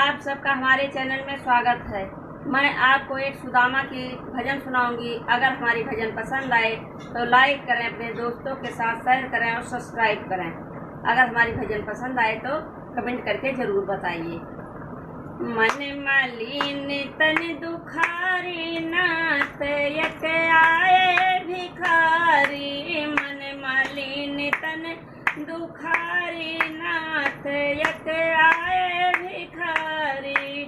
आप सबका हमारे चैनल में स्वागत है। मैं आपको एक सुदामा की भजन सुनाऊंगी। अगर हमारी भजन पसंद आए तो लाइक करें, अपने दोस्तों के साथ शेयर करें और सब्सक्राइब करें। अगर हमारी भजन पसंद आए तो कमेंट करके ज़रूर बताइए। मन मलिन तन दुखारी, नाथ यक आए भिखारी। मन मलिन तन दुखारी, नाथ यक आए भिखारी।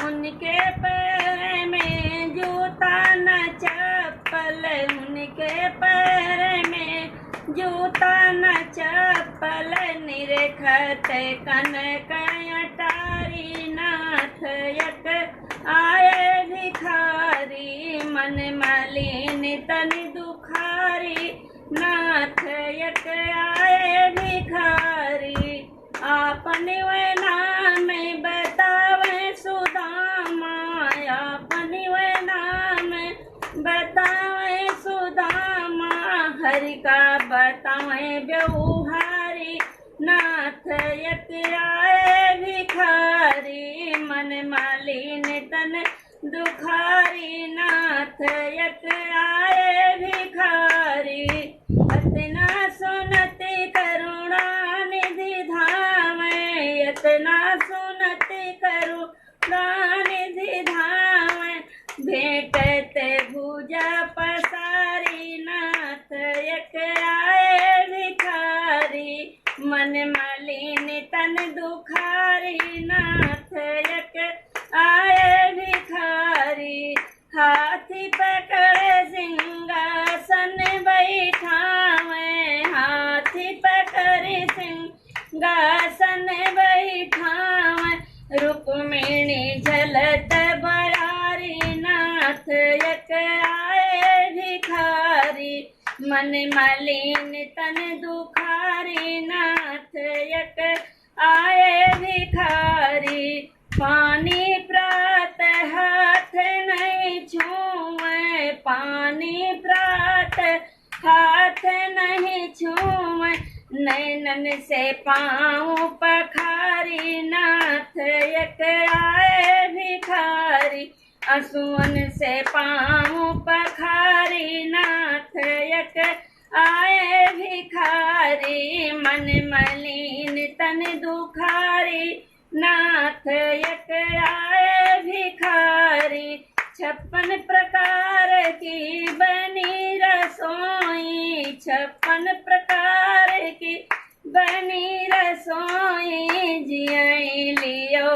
उनके पैर में जूता न चप्पल, उनके पैर में जूता न चप्पल। निरखत कनक अटारी, नाथ यक आए भिखारी। मन मलिन तन दुखारी, नाथ यक आए भिखारी। आपन वे नाम बतावे सुदामा, आपन वे नाम बतावे सुदामा। हरि का बतावे व्यवहारी, नाथ यक आए भिखारी। मन मलिन तन दुखारी, नाथ यक आए भिखारी। अतना सुनति करुणा निधि धामे, अतना सुनति करुणा निधि धामे। भेटत भुजा पसारी, नाथ यक आए भिखारी। मन मलिन तन दुखारी, नाथ यक आए भिखारी। हाथी पकड़ सिंहासन बैठावे, हाथी पकड़ सिंहासन बैठावे। रुक्मिणी झलत बरारी, नाथ यक आए भिखारी। मन मलिन तन दुखारी, नाथ यक आए भिखारी। पानी प्रात हाथ नहीं छूए, पानी प्रात हाथ नहीं छूए। नैनन से पाँव पखारी, नाथ यक आए भिखारी। असुअन से पाँव पखारी, नाथ यक आए भिखारी। मन मलिन तन दुखारी, नाथ यक आए भिखारी। 56 प्रकार की बनी रसोई, 56 प्रकार की बनी रसोई। जियई लियो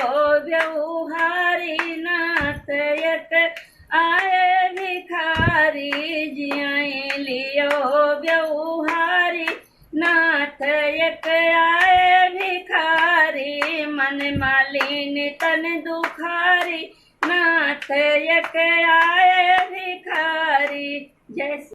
व्यवहारी, नाथ यक आए भिखारी। जियई लियो व्यवहारी, नाथ यक आए भिखारी। मन मलिन तन दुखारी, नाथ यक आए भिखारी। जय